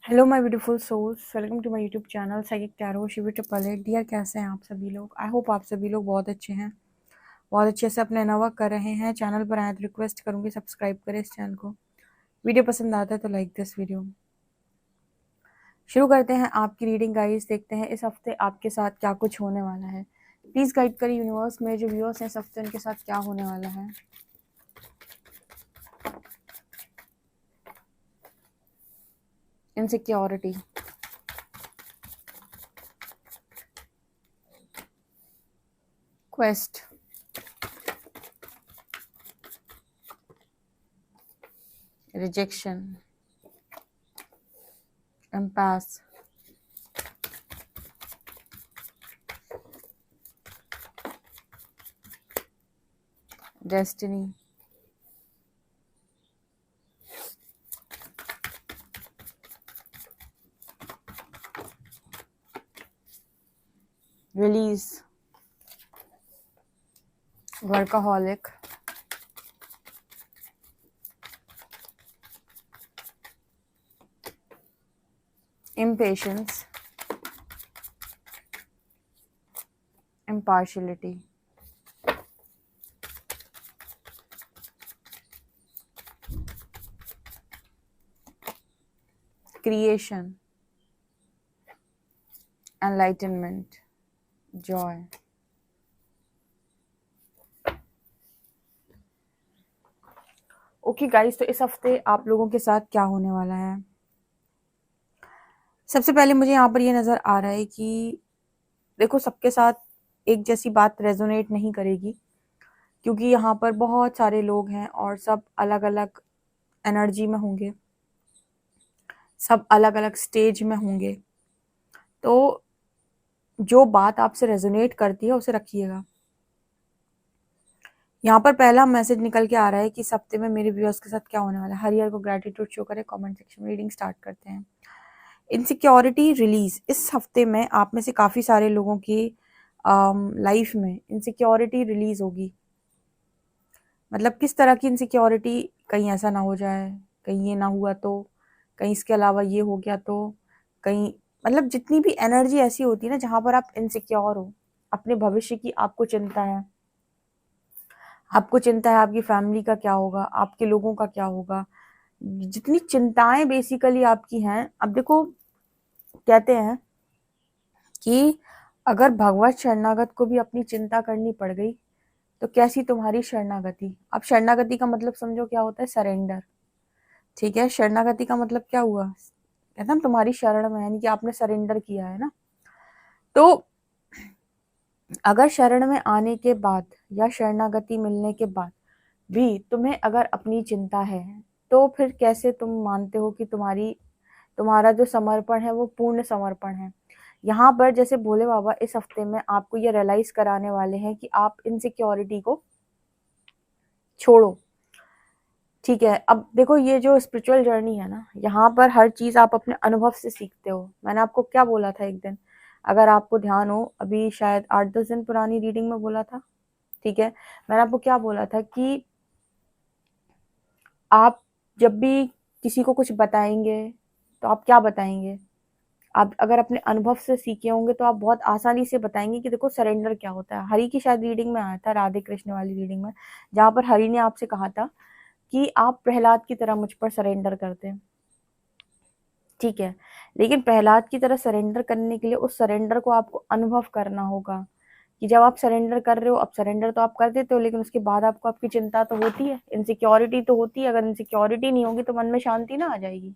Hello my beautiful souls, welcome to my YouTube channel psychic tarot Shivi triple eight. Dear, कैसे हैं आप सभी लोग? आई होप आप सभी लोग बहुत अच्छे हैं, बहुत अच्छे से अपने नवा कर रहे हैं। चैनल पर आए तो रिक्वेस्ट करूंगी सब्सक्राइब करें इस चैनल को। वीडियो पसंद आता है तो लाइक दिस वीडियो। शुरू करते हैं आपकी रीडिंग गाइस। देखते हैं इस हफ्ते आपके साथ क्या कुछ होने वाला है। प्लीज गाइड करें यूनिवर्स में जो व्यूअर्स हैं इस हफ्ते उनके साथ क्या होने वाला है। Insecurity, quest, rejection, impasse, destiny, release, workaholic, impatience, impartiality, creation, enlightenment, joy। Okay guys, तो इस हफ्ते आप लोगों के साथ क्या होने वाला है। सबसे पहले मुझे यहाँ पर ये नज़र आ रहा है कि देखो, सबके साथ एक जैसी बात रेजोनेट नहीं करेगी, क्योंकि यहाँ पर बहुत सारे लोग हैं और सब अलग अलग एनर्जी में होंगे, सब अलग अलग स्टेज में होंगे। तो जो बात आपसे रेजोनेट करती है उसे रखिएगा। यहाँ पर पहला मैसेज निकल के आ रहा है कि इस हफ्ते में मेरे व्यूअर्स के साथ क्या होने वाला है। हरियर को ग्रेटिट्यूड शो करें कमेंट सेक्शन में। रीडिंग स्टार्ट करते हैं। Insecurity release. इस हफ्ते में आप में से काफ़ी सारे लोगों की लाइफ में इनसिक्योरिटी रिलीज होगी। मतलब किस तरह की इनसिक्योरिटी? कहीं ऐसा ना हो जाए, कहीं ये ना हुआ तो, कहीं इसके अलावा ये हो गया तो, कहीं मतलब जितनी भी एनर्जी ऐसी होती है ना जहाँ पर आप इनसिक्योर हो, अपने भविष्य की आपको चिंता है, आपको चिंता है आपकी फैमिली का क्या होगा, आपके लोगों का क्या होगा, जितनी चिंताएं बेसिकली आपकी हैं। अब देखो, कहते हैं कि अगर भगवत शरणागत को भी अपनी चिंता करनी पड़ गई तो कैसी तुम्हारी शरणागति। अब शरणागति का मतलब समझो क्या होता है, सरेंडर। ठीक है, शरणागति का मतलब क्या हुआ, कहते हैं तुम्हारी शरण में, यानी कि आपने सरेंडर किया है ना। तो अगर शरण में आने के बाद या शरणागति मिलने के बाद भी तुम्हें अगर अपनी चिंता है, तो फिर कैसे तुम मानते हो कि तुम्हारा जो समर्पण है वो पूर्ण समर्पण है। यहाँ पर जैसे भोले बाबा इस हफ्ते में आपको ये रियलाइज कराने वाले हैं कि आप इनसिक्योरिटी को छोड़ो। ठीक है, अब देखो, ये जो स्पिरिचुअल जर्नी है ना, यहाँ पर हर चीज आप अपने अनुभव से सीखते हो। मैंने आपको क्या बोला था एक दिन, अगर आपको ध्यान हो, अभी शायद 8-10 दिन पुरानी रीडिंग में बोला था। ठीक है, मैंने आपको क्या बोला था कि आप जब भी किसी को कुछ बताएंगे तो आप क्या बताएंगे। आप अगर अपने अनुभव से सीखे होंगे तो आप बहुत आसानी से बताएंगे कि देखो सरेंडर क्या होता है। हरि की शायद रीडिंग में आया था, राधे कृष्ण वाली रीडिंग में, जहाँ पर हरि ने आपसे कहा था कि आप प्रहलाद की तरह मुझ पर सरेंडर करते हैं। ठीक है, लेकिन प्रहलाद की तरह सरेंडर करने के लिए उस सरेंडर को आपको अनुभव करना होगा कि जब आप सरेंडर कर रहे हो, अब सरेंडर तो आप कर देते हो, लेकिन उसके बाद आपको आपकी चिंता तो होती है, इनसिक्योरिटी तो होती है। अगर इनसिक्योरिटी नहीं होगी तो मन में शांति ना आ जाएगी।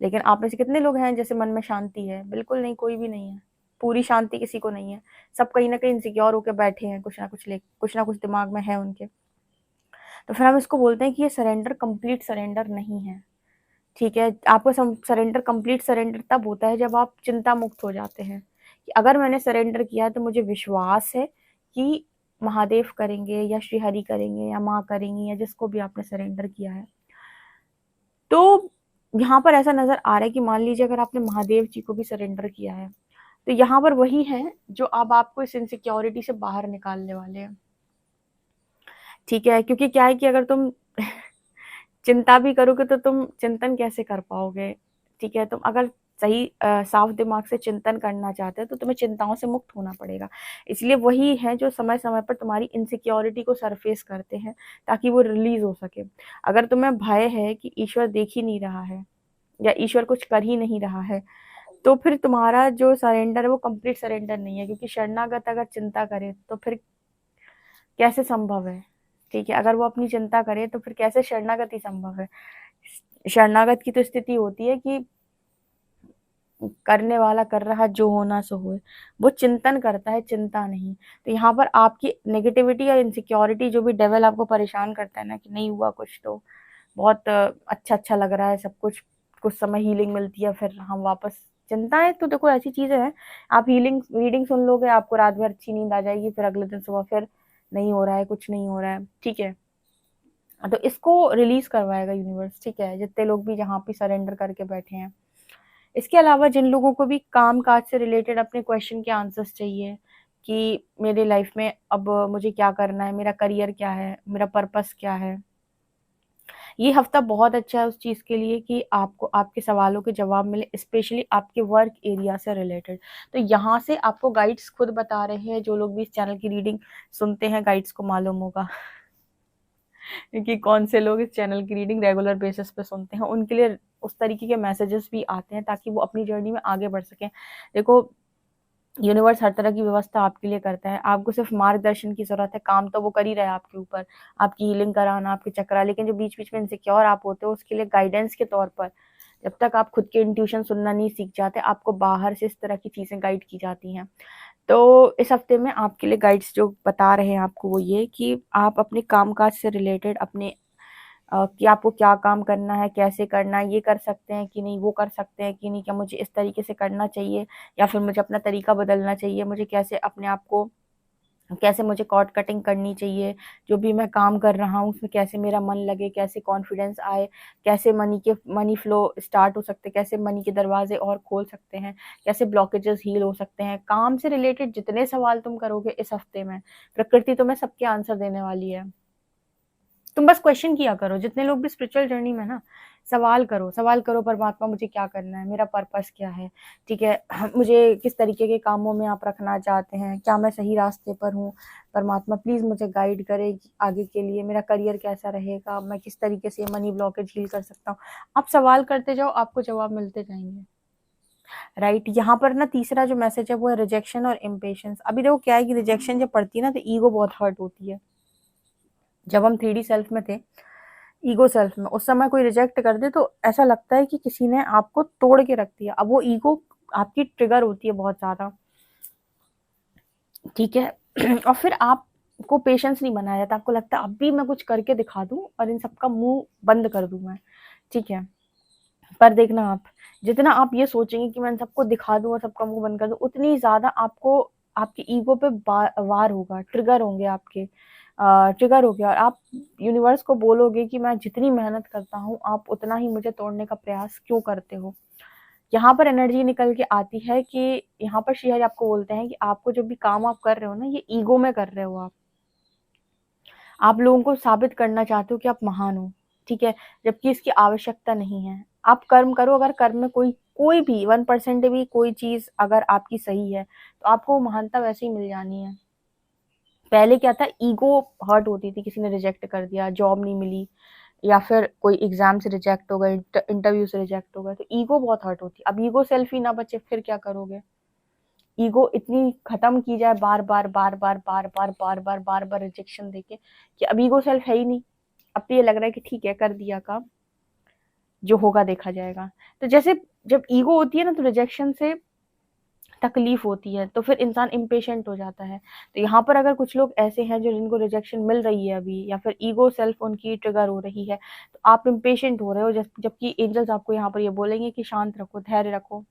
लेकिन आप में से कितने लोग हैं जैसे मन में शांति है? बिल्कुल नहीं, कोई भी नहीं है। पूरी शांति किसी को नहीं है। सब कहीं ना कहीं इनसिक्योर होकर बैठे हैं, कुछ ना कुछ दिमाग में है उनके। तो फिर हम इसको बोलते हैं कि ये सरेंडर कंप्लीट सरेंडर नहीं है। ठीक है, आपको सरेंडर कंप्लीट सरेंडर तब होता है जब आप चिंता मुक्त हो जाते हैं कि अगर मैंने सरेंडर किया तो मुझे विश्वास है कि महादेव करेंगे या श्री हरि करेंगे या माँ करेंगी या जिसको भी आपने सरेंडर किया है। तो यहाँ पर ऐसा नजर आ रहा है कि मान लीजिए अगर आपने महादेव जी को भी सरेंडर किया है, तो यहाँ पर वही है जो अब आपको इस इनसिक्योरिटी से बाहर निकालने वाले हैं। ठीक है, क्योंकि क्या है कि अगर तुम चिंता भी करोगे तो तुम चिंतन कैसे कर पाओगे। ठीक है, तुम अगर सही साफ दिमाग से चिंतन करना चाहते हो तो तुम्हें चिंताओं से मुक्त होना पड़ेगा। इसलिए वही है जो समय समय पर तुम्हारी इनसिक्योरिटी को सरफेस करते हैं ताकि वो रिलीज हो सके। अगर तुम्हें भय है कि ईश्वर देख ही नहीं रहा है या ईश्वर कुछ कर ही नहीं रहा है, तो फिर तुम्हारा जो सरेंडर है वो कंप्लीट सरेंडर नहीं है, क्योंकि शरणागत अगर चिंता करे तो फिर कैसे संभव है? ठीक है, अगर वो अपनी चिंता करे तो फिर कैसे शरणागति संभव है? शरणागत की तो स्थिति होती है कि करने वाला कर रहा जो होना सो होए, वो चिंतन करता है, चिंता नहीं। तो यहाँ पर आपकी नेगेटिविटी या इनसिक्योरिटी, जो भी डेविल आपको परेशान करता है ना कि नहीं हुआ कुछ, तो बहुत अच्छा अच्छा लग रहा है सब कुछ समय हीलिंग मिलती है, फिर हम वापस चिंताएं। तो देखो ऐसी चीजें हैं, आप हीलिंग रीडिंग सुन लोगे, आपको रात भर अच्छी नींद आ जाएगी, फिर अगले दिन सुबह फिर नहीं हो रहा है, कुछ नहीं हो रहा है। ठीक है, तो इसको रिलीज करवाएगा यूनिवर्स। ठीक है, जितने लोग भी जहाँ पे सरेंडर करके बैठे हैं। इसके अलावा जिन लोगों को भी काम काज से रिलेटेड अपने क्वेश्चन के आंसर्स चाहिए कि मेरे लाइफ में अब मुझे क्या करना है, मेरा करियर क्या है, मेरा पर्पस क्या है, ये हफ्ता बहुत अच्छा है उस चीज़ के लिए कि आपको आपके सवालों के जवाब मिले, स्पेशली आपके वर्क एरिया से रिलेटेड। तो यहाँ से आपको गाइड्स खुद बता रहे हैं, जो लोग भी इस चैनल की रीडिंग सुनते हैं गाइड्स को मालूम होगा कि कौन से लोग इस चैनल की रीडिंग रेगुलर बेसिस पे सुनते हैं, उनके लिए उस तरीके के मैसेजेस भी आते हैं ताकि वो अपनी जर्नी में आगे बढ़ सकें। देखो, यूनिवर्स हर तरह की व्यवस्था आपके लिए करता है, आपको सिर्फ मार्गदर्शन की जरूरत है। काम तो वो कर ही रहा है आपके ऊपर, आपकी हीलिंग कराना, आपके चक्रा, लेकिन जो बीच बीच में इनसिक्योर आप होते हो उसके लिए गाइडेंस के तौर पर, जब तक आप खुद के इंट्यूशन सुनना नहीं सीख जाते, आपको बाहर से इस तरह की चीजें गाइड की जाती हैं। तो इस हफ्ते में आपके लिए गाइड्स जो बता रहे हैं आपको वो ये कि आप अपने कामकाज से रिलेटेड अपने कि आपको क्या काम करना है, कैसे करना है, ये कर सकते हैं कि नहीं, वो कर सकते हैं कि नहीं, क्या मुझे इस तरीके से करना चाहिए या फिर मुझे अपना तरीका बदलना चाहिए, मुझे कैसे अपने आप को, कैसे मुझे कॉर्ड कटिंग करनी चाहिए, जो भी मैं काम कर रहा हूँ उसमें कैसे मेरा मन लगे, कैसे कॉन्फिडेंस आए, कैसे मनी फ्लो स्टार्ट हो सकते हैं, कैसे मनी के दरवाजे और खोल सकते हैं, कैसे ब्लॉकेजेस हील हो सकते हैं। काम से रिलेटेड जितने सवाल तुम करोगे इस हफ्ते में, प्रकृति तुम्हें सबके आंसर देने वाली है। तुम बस क्वेश्चन किया करो, जितने लोग भी स्पिरिचुअल जर्नी में ना, सवाल करो परमात्मा मुझे क्या करना है, मेरा पर्पस क्या है, ठीक है, मुझे किस तरीके के कामों में आप रखना चाहते हैं, क्या मैं सही रास्ते पर हूँ, परमात्मा प्लीज मुझे गाइड करे आगे के लिए, मेरा करियर कैसा रहेगा, मैं किस तरीके से मनी ब्लॉकेज हील कर सकता हूँ। आप सवाल करते जाओ, आपको जवाब मिलते जाएंगे। राइट, यहाँ पर ना तीसरा जो मैसेज है वो है रिजेक्शन और इम्पेशंस। अभी देखो क्या है कि रिजेक्शन जब पड़ती है ना तो ईगो बहुत हर्ट होती है। जब हम 3D सेल्फ में थे, ईगो सेल्फ में, उस समय कोई रिजेक्ट कर दे तो ऐसा लगता है कि किसी ने आपको तोड़ के रख दिया। अब वो ईगो आपकी ट्रिगर होती है बहुत ज्यादा। ठीक है और फिर आपको पेशेंस नहीं बनाया जाता, आपको लगता है अभी मैं कुछ करके दिखा दूं और इन सबका मुंह बंद कर दूं मैं। ठीक है, पर देखना आप, जितना आप ये सोचेंगे कि मैं इन सबको दिखा दूं और सबका मुंह बंद कर दूं, उतनी ज्यादा आपको आपके ईगो पे वार होगा, ट्रिगर होंगे आपके, ट्रिगर हो गया और आप यूनिवर्स को बोलोगे कि मैं जितनी मेहनत करता हूँ आप उतना ही मुझे तोड़ने का प्रयास क्यों करते हो। यहाँ पर एनर्जी निकल के आती है कि यहाँ पर श्रीहरि आपको बोलते हैं कि आपको जो भी काम आप कर रहे हो ना, ये ईगो में कर रहे हो आप लोगों को साबित करना चाहते हो कि आप महान हो। ठीक है, जबकि इसकी आवश्यकता नहीं है। आप कर्म करो, अगर कर्म में कोई कोई भी 1% भी कोई चीज अगर आपकी सही है तो आपको वो महानता वैसे ही मिल जानी है। पहले क्या था, ईगो हर्ट होती थी, किसी ने रिजेक्ट कर दिया, जॉब नहीं मिली, या फिर कोई एग्जाम से रिजेक्ट हो गए, इंटरव्यू से रिजेक्ट हो गए, तो ईगो बहुत हर्ट होती है। अब ईगो सेल्फ ही ना बचे फिर क्या करोगे? ईगो इतनी खत्म की जाए बार बार बार बार बार बार बार बार बार बार रिजेक्शन देके कि अब ईगो सेल्फ है ही नहीं। अब तो ये लग रहा है कि ठीक है कर दिया काम, जो होगा देखा जाएगा। तो जैसे जब ईगो होती है ना तो रिजेक्शन से तकलीफ होती है, तो फिर इंसान इम्पेशेंट हो जाता है। तो यहाँ पर अगर कुछ लोग ऐसे हैं जो जिनको रिजेक्शन मिल रही है अभी, या फिर ईगो सेल्फ उनकी ट्रिगर हो रही है, तो आप इम्पेशेंट हो रहे हो, जबकि एंजल्स आपको यहाँ पर ये बोलेंगे कि शांत रखो, धैर्य रखो,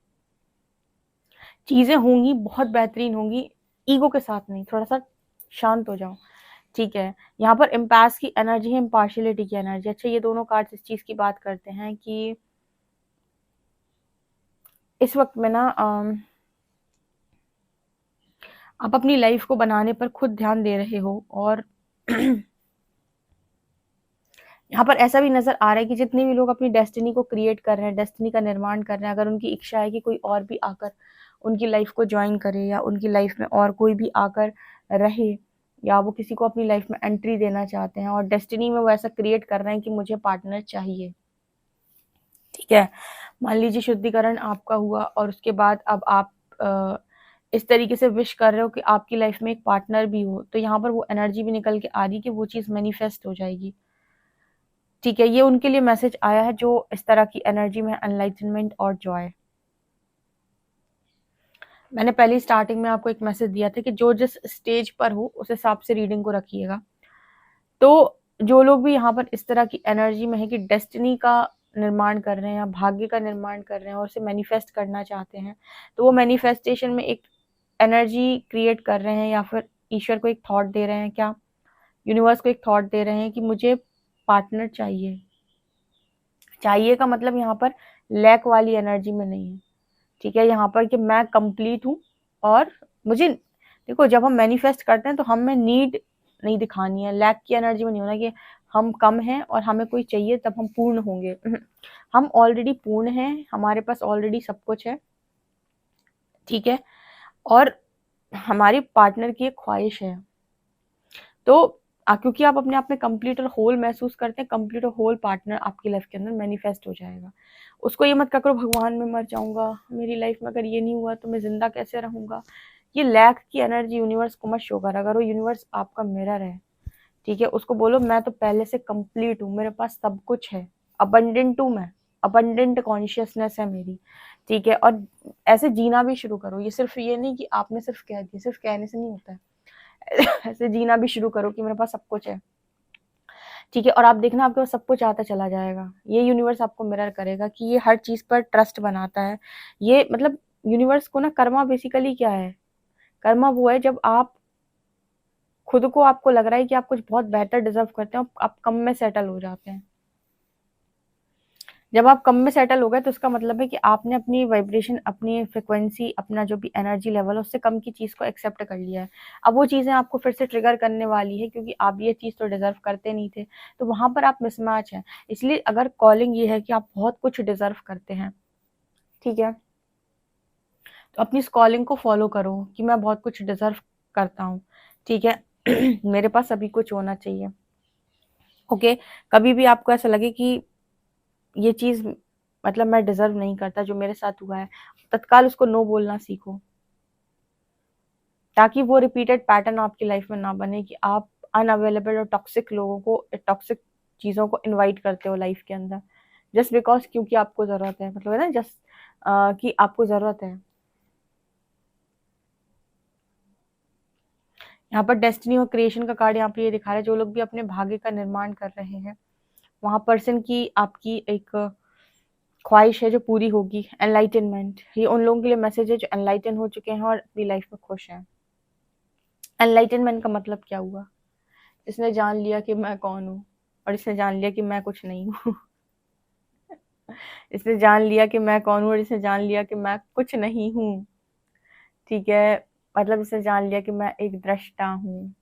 चीजें होंगी, बहुत बेहतरीन होंगी, ईगो के साथ नहीं, थोड़ा सा शांत हो जाओ। ठीक है, यहाँ पर इम्पास की एनर्जी है, इम्पार्शियलिटी की एनर्जी। अच्छा, ये दोनों कार्ड्स इस चीज की बात करते हैं कि इस वक्त में ना आप अपनी लाइफ को बनाने पर खुद ध्यान दे रहे हो, और यहाँ पर ऐसा भी नजर आ रहा है कि जितने भी लोग अपनी डेस्टिनी को क्रिएट कर रहे हैं, डेस्टिनी का निर्माण कर रहे हैं, अगर उनकी इच्छा है कि कोई और भी आकर उनकी लाइफ को ज्वाइन करे या उनकी लाइफ में और कोई भी आकर रहे, या वो किसी को अपनी लाइफ में एंट्री देना चाहते हैं और डेस्टिनी में वो ऐसा क्रिएट कर रहे हैं कि मुझे पार्टनर चाहिए, ठीक है। मान लीजिए शुद्धिकरण आपका हुआ और उसके बाद अब आप इस तरीके से विश कर रहे हो कि आपकी लाइफ में एक पार्टनर भी हो, तो यहाँ पर वो एनर्जी भी निकल के आ रही है कि वो चीज़ मैनिफेस्ट हो जाएगी, ठीक है। ये उनके लिए मैसेज आया है जो इस तरह की एनर्जी में एनलाइटनमेंट और जॉय। मैंने पहले स्टार्टिंग में आपको एक मैसेज दिया था कि जो जिस स्टेज पर हो उस हिसाब से रीडिंग को रखिएगा। तो जो लोग भी यहाँ पर इस तरह की एनर्जी में है कि डेस्टिनी का निर्माण कर रहे हैं या भाग्य का निर्माण कर रहे हैं और उसे मैनिफेस्ट करना चाहते हैं, तो वो मैनिफेस्टेशन में एक एनर्जी क्रिएट कर रहे हैं या फिर ईश्वर को एक थॉट दे रहे हैं, क्या यूनिवर्स को एक थॉट दे रहे हैं कि मुझे पार्टनर चाहिए। चाहिए का मतलब यहाँ पर लैक वाली एनर्जी में नहीं है, ठीक है। यहाँ पर कि मैं कंप्लीट हूँ और मुझे, देखो जब हम मैनिफेस्ट करते हैं तो हमें नीड नहीं दिखानी है, लैक की एनर्जी में नहीं होना कि हम कम हैं और हमें कोई चाहिए तब हम पूर्ण होंगे। हम ऑलरेडी पूर्ण हैं, हमारे पास ऑलरेडी सब कुछ है, ठीक है। और हमारी पार्टनर की एक ख्वाहिश है, तो क्योंकि आप अपने आप में कंप्लीट और होल महसूस करते हैं, कंप्लीट और होल पार्टनर आपकी लाइफ के अंदर मैनिफेस्ट हो जाएगा। उसको ये मत करो भगवान मैं मर जाऊंगा, मेरी लाइफ में अगर ये नहीं हुआ तो मैं जिंदा कैसे रहूंगा। ये लैक की एनर्जी यूनिवर्स को मत शो करा करो। यूनिवर्स आपका मिरर है, ठीक है। उसको बोलो मैं तो पहले से कंप्लीट हूँ, मेरे पास सब कुछ है, अबंडेंट हूँ मैं, अबंडेंट कॉन्शियसनेस है मेरी, ठीक है। और ऐसे जीना भी शुरू करो। ये सिर्फ ये नहीं कि आपने सिर्फ कह दिया, सिर्फ कहने से नहीं होता है। ऐसे जीना भी शुरू करो कि मेरे पास सब कुछ है, ठीक है। और आप देखना आपके पास सब कुछ आता चला जाएगा। ये यूनिवर्स आपको मिरर करेगा कि ये हर चीज पर ट्रस्ट बनाता है। ये मतलब यूनिवर्स को ना, कर्मा बेसिकली क्या है, कर्मा वो है जब आप खुद को, आपको लग रहा है कि आप कुछ बहुत बेहतर डिजर्व करते हैं, आप कम में सेटल हो जाते हैं। जब आप कम में सेटल हो गए तो उसका मतलब है कि आपने अपनी वाइब्रेशन, अपनी फ्रिक्वेंसी, अपना जो भी एनर्जी लेवल है उससे कम की चीज को एक्सेप्ट कर लिया है। अब वो चीजें आपको फिर से ट्रिगर करने वाली है क्योंकि आप ये चीज तो डिजर्व करते नहीं थे, तो वहां पर आप मिसमैच हैं। इसलिए अगर कॉलिंग ये है कि आप बहुत कुछ डिजर्व करते हैं, ठीक है, तो अपनी इस कॉलिंग को फॉलो करो कि मैं बहुत कुछ डिजर्व करता हूँ, ठीक है। मेरे पास सभी कुछ होना चाहिए, ओके। कभी भी आपको ऐसा लगे कि ये चीज मतलब मैं डिजर्व नहीं करता जो मेरे साथ हुआ है, तत्काल उसको नो बोलना सीखो, ताकि वो रिपीटेड पैटर्न आपकी लाइफ में ना बने कि आप अनअवेलेबल और टॉक्सिक लोगों को, टॉक्सिक चीजों को इनवाइट करते हो लाइफ के अंदर जस्ट बिकॉज, क्योंकि आपको जरूरत है, मतलब है ना, जस्ट कि आपको जरूरत है। यहाँ पर डेस्टिनी और क्रिएशन का कार्ड यहाँ पर ये दिखा रहा है, जो लोग भी अपने भाग्य का निर्माण कर रहे हैं वहां पर्सन की आपकी एक ख्वाहिश है जो पूरी होगी। एनलाइटनमेंट, ये उन लोगों के लिए मैसेज है जो एनलाइटन हो चुके हैं और अपनी लाइफ में खुश हैं। एनलाइटनमेंट का मतलब क्या हुआ, इसने जान लिया कि मैं कौन हूँ और इसने जान लिया कि मैं कुछ नहीं हूँ। इसने जान लिया कि मैं कौन हूँ और इसने जान लिया कि मैं कुछ नहीं हूँ, ठीक है। मतलब इसने जान लिया कि मैं एक दृष्टा हूँ,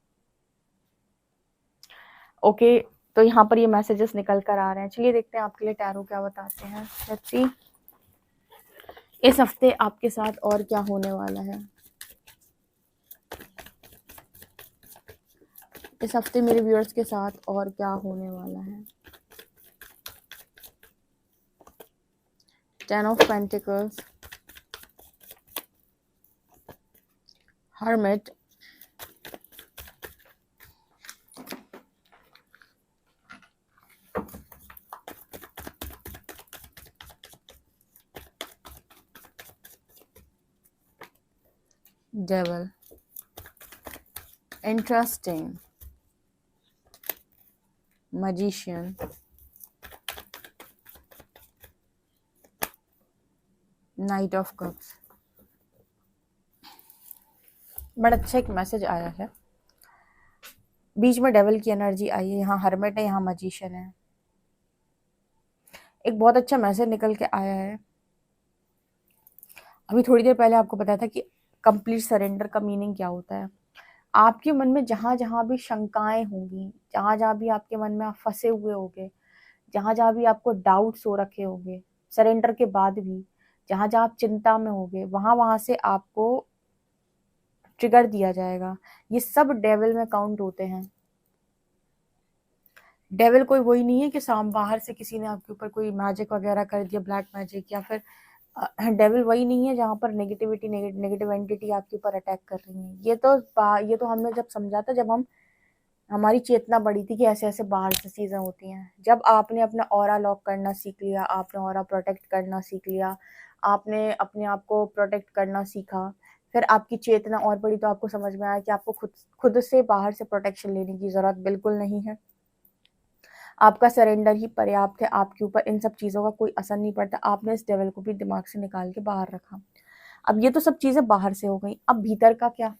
ओके। तो यहाँ पर ये मैसेजेस निकल कर आ रहे हैं। चलिए देखते हैं आपके लिए टैरो क्या बताते हैं। लेट्स सी इस हफ्ते आपके साथ और क्या होने वाला है। इस हफ्ते मेरे व्यूअर्स के साथ और क्या होने वाला है। 10 of Pentacles, Hermit, Devil, Interesting, Magician, Knight of Cups। बड़ा अच्छा एक मैसेज आया है, बीच में डेविल की एनर्जी आई है, यहाँ हर्मिट है, यहाँ मैजिशियन है। एक बहुत अच्छा मैसेज निकल के आया है। अभी थोड़ी देर पहले आपको बताया था कि कंप्लीट सरेंडर का मीनिंग क्या होता है। आपके मन में जहां जहां भी शंकाएं होंगी, जहां जहां भी आपके मन में आप फंसे हुए होगे, जहाँ जहाँ भी आपको डाउट्स हो रखे होंगे सरेंडर के बाद भी, जहाँ जहाँ आप चिंता में होगे, वहां वहां से आपको ट्रिगर दिया जाएगा। ये सब डेविल में काउंट होते हैं। डेविल कोई वही नहीं है कि साम बाहर से किसी ने आपके ऊपर कोई मैजिक वगैरह कर दिया, ब्लैक मैजिक, या फिर डेविल वही नहीं है जहाँ पर नेगेटिविटी नेगेटिव एंटिटी आपके ऊपर अटैक कर रही है। ये तो हमने जब समझा था, जब हमारी चेतना बढ़ी थी कि ऐसे ऐसे बाहर से चीजें होती हैं। जब आपने अपना ऑरा लॉक करना सीख लिया, आपने ऑरा प्रोटेक्ट करना सीख लिया, आपने अपने आप को प्रोटेक्ट करना सीखा, फिर आपकी चेतना और बढ़ी, तो आपको समझ में आया कि आपको खुद से बाहर से प्रोटेक्शन लेने की जरूरत बिल्कुल नहीं है। आपका सरेंडर ही पर्याप्त है, आपके ऊपर इन सब चीज़ों का कोई असर नहीं पड़ता। आपने इस डेविल को भी दिमाग से निकाल के बाहर रखा। अब ये तो सब चीज़ें बाहर से हो गई, अब भीतर का क्या?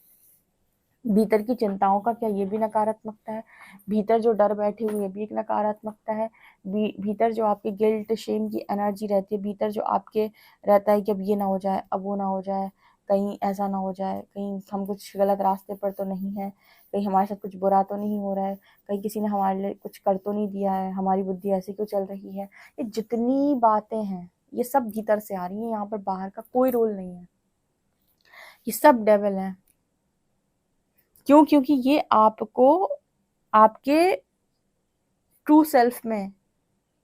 भीतर की चिंताओं का क्या? ये भी नकारात्मकता है। भीतर जो डर बैठे हुए, ये भी एक नकारात्मकता है। भीतर जो आपके गिल्ट शेम की एनर्जी रहती है, भीतर जो आपके रहता है कि अब ये ना हो जाए, अब वो ना हो जाए, कहीं ऐसा ना हो जाए, कहीं हम कुछ गलत रास्ते पर तो नहीं है, कहीं हमारे साथ कुछ बुरा तो नहीं हो रहा है, कहीं किसी ने हमारे लिए कुछ कर तो नहीं दिया है, हमारी बुद्धि ऐसी क्यों चल रही है। ये जितनी बातें हैं ये सब भीतर से आ रही हैं, यहाँ पर बाहर का कोई रोल नहीं है। ये सब डेविल है। क्यों? क्योंकि ये आपको आपके ट्रू सेल्फ में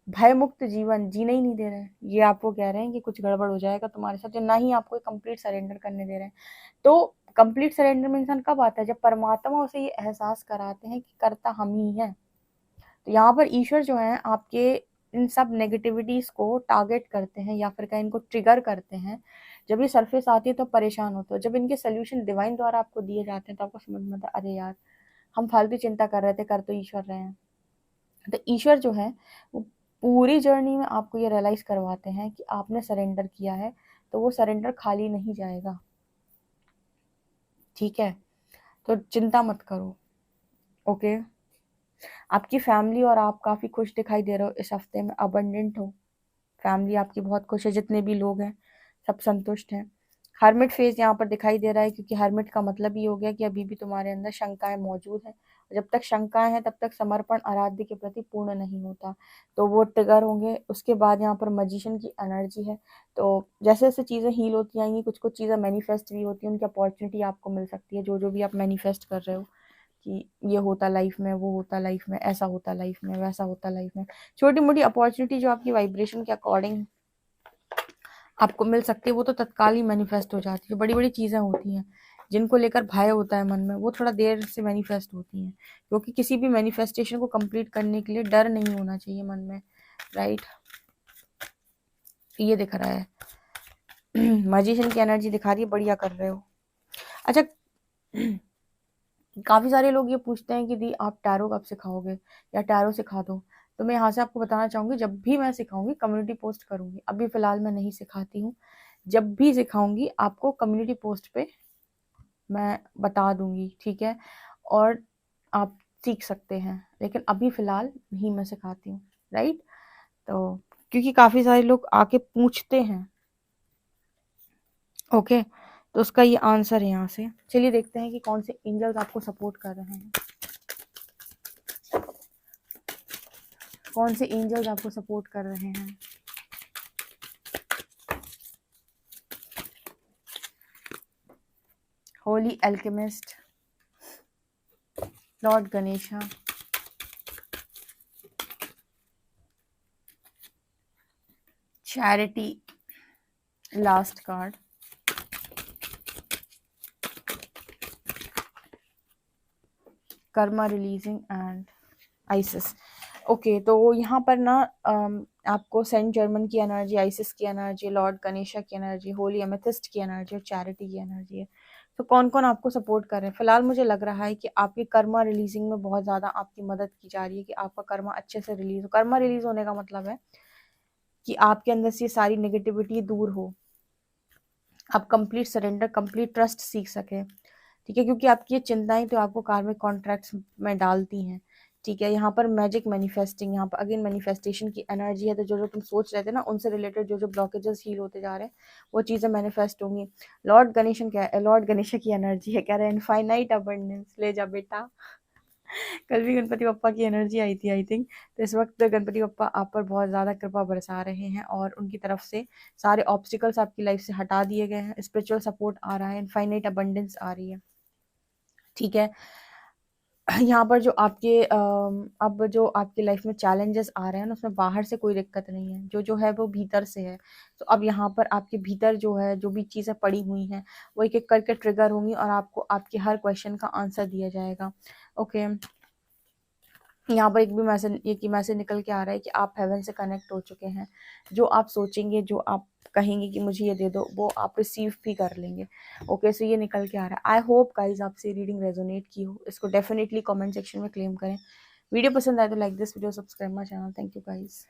भय मुक्त जीवन जीने ही नहीं दे रहे हैं। ये आपको कह रहे हैं कि कुछ गड़बड़ हो जाएगा तुम्हारे साथ, ना ही आपको कंप्लीट सरेंडर करने दे रहे हैं। तो कंप्लीट सरेंडर में इंसान कब आता है? जब परमात्मा उसे ये एहसास कराते हैं कि करता हम ही हैं। तो यहाँ पर ईश्वर जो है आपके इन सब नेगेटिविटीज को टारगेट करते हैं, या फिर कहीं इनको ट्रिगर करते हैं। जब ये सरफेस आती है तो परेशान होते हो, जब इनके सोल्यूशन डिवाइन द्वारा आपको दिए जाते हैं तो आपको समझ में आता है, अरे यार हम फालतू चिंता कर रहे थे, कर तो ईश्वर रहे हैं। तो ईश्वर जो है वो पूरी जर्नी में आपको ये रियलाइज करवाते हैं कि आपने सरेंडर किया है, तो वो सरेंडर खाली नहीं जाएगा। ठीक है, तो चिंता मत करो। ओके, आपकी फैमिली और आप काफी खुश दिखाई दे रहे हो इस हफ्ते में, अबंडेंट हो। फैमिली आपकी बहुत खुश है, जितने भी लोग हैं सब संतुष्ट हैं। हर्मिट फेज यहाँ पर दिखाई दे रहा है, क्योंकि हर्मिट का मतलब ही हो गया कि अभी भी तुम्हारे अंदर शंकाएं मौजूद हैं। जब तक शंकाएं हैं तब तक समर्पण आराध्य के प्रति पूर्ण नहीं होता, तो वो ट्रिगर होंगे। उसके बाद यहाँ पर मजिशियन की एनर्जी है, तो जैसे जैसे चीज़ें हील होती जाएंगी, कुछ कुछ चीज़ें मैनिफेस्ट भी होती हैं, उनकी अपॉर्चुनिटी आपको मिल सकती है। जो जो भी आप मैनिफेस्ट कर रहे हो कि ये होता लाइफ में, वो होता लाइफ में, ऐसा होता लाइफ में, वैसा होता लाइफ में, छोटी मोटी अपॉर्चुनिटी जो आपकी वाइब्रेशन के अकॉर्डिंग आपको मिल सकती है, वो तो तत्काल ही मैनिफेस्ट हो जाती है। बड़ी बड़ी चीज़ें होती हैं जिनको लेकर भय होता है मन में, वो थोड़ा देर से मैनिफेस्ट होती हैं, क्योंकि किसी भी मैनिफेस्टेशन को कंप्लीट करने के लिए डर नहीं होना चाहिए मन में, राइट। ये दिख रहा है मैजिशियन की एनर्जी दिखा रही है, बढ़िया कर रहे हो। अच्छा, काफ़ी सारे लोग ये पूछते हैं कि दी आप टैरो कब सिखाओगे या टैरो सिखा दो। तो मैं यहाँ से आपको बताना चाहूँगी, जब भी मैं सिखाऊंगी कम्युनिटी पोस्ट करूँगी। अभी फ़िलहाल मैं नहीं सिखाती हूँ, जब भी सिखाऊंगी आपको कम्युनिटी पोस्ट पे मैं बता दूंगी, ठीक है, और आप सीख सकते हैं। लेकिन अभी फ़िलहाल नहीं मैं सिखाती हूँ, राइट। तो क्योंकि काफ़ी सारे लोग आके पूछते हैं, ओके, तो उसका ये आंसर है यहाँ से। चलिए देखते हैं कि कौन से एंजल्स आपको सपोर्ट कर रहे हैं, कौन से एंजल्स आपको सपोर्ट कर रहे हैं। Holi alchemist, Lord Ganesha, charity, last card, Karma releasing and ISIS. Okay, तो यहाँ पर ना आपको सेंट जर्मन की एनर्जी, आइसिस की एनर्जी, लॉर्ड गणेशा की एनर्जी, होली एमेथिस्ट की एनर्जी और चैरिटी की एनर्जी है। तो कौन कौन आपको सपोर्ट कर रहे हैं? फिलहाल मुझे लग रहा है कि आपकी कर्मा रिलीजिंग में बहुत ज़्यादा आपकी मदद की जा रही है, कि आपका कर्मा अच्छे से रिलीज हो। कर्मा रिलीज होने का मतलब है कि आपके अंदर से ये सारी नेगेटिविटी दूर हो, आप कंप्लीट सरेंडर, कंप्लीट ट्रस्ट सीख सकें, ठीक है, क्योंकि आपकी ये चिंताएं तो आपको कार्मिक कॉन्ट्रैक्ट्स में डालती हैं, ठीक है। यहाँ पर मैजिक मैनिफेस्टिंग, यहाँ पर अगेन मैनिफेस्टेशन की एनर्जी है। तो जो जो तुम सोच रहे थे ना, उनसे रिलेटेड जो जो ब्लॉकेजेस हील होते जा रहे हैं, वो चीज़ें मैनिफेस्ट होंगी। लॉर्ड गणेशन क्या है? लॉर्ड गणेश की एनर्जी है, कह रहे हैं इनफाइनाइट अबंडेंस, ले जा बेटा। कल भी गणपति बप्पा की एनर्जी आई थी आई थिंक। तो इस वक्त गणपति बप्पा आप पर बहुत ज़्यादा कृपा बरसा रहे हैं और उनकी तरफ से सारे ऑब्स्टिकल्स आपकी लाइफ से हटा दिए गए हैं। स्पिरिचुअल सपोर्ट आ रहा है, इनफाइनाइट अबंडेंस आ रही है, ठीक है। यहाँ पर जो आपके अब जो आपकी लाइफ में चैलेंजेस आ रहे हैं ना, उसमें बाहर से कोई दिक्कत नहीं है, जो जो है वो भीतर से है। तो अब यहाँ पर आपके भीतर जो है, जो भी चीज़ें पड़ी हुई हैं, वो एक एक करके ट्रिगर होंगी और आपको आपके हर क्वेश्चन का आंसर दिया जाएगा। ओके, यहाँ पर एक ही मैसेज निकल के आ रहा है कि आप हेवन से कनेक्ट हो चुके हैं। जो आप सोचेंगे, जो आप कहेंगे कि मुझे ये दे दो, वो आप रिसीव भी कर लेंगे। ओके, सो ये निकल के आ रहा है। आई होप गाइज आपसे रीडिंग रेजोनेट की हो। इसको डेफिनेटली कमेंट सेक्शन में क्लेम करें। वीडियो पसंद आए तो like this video, subscribe my channel. Thank you guys.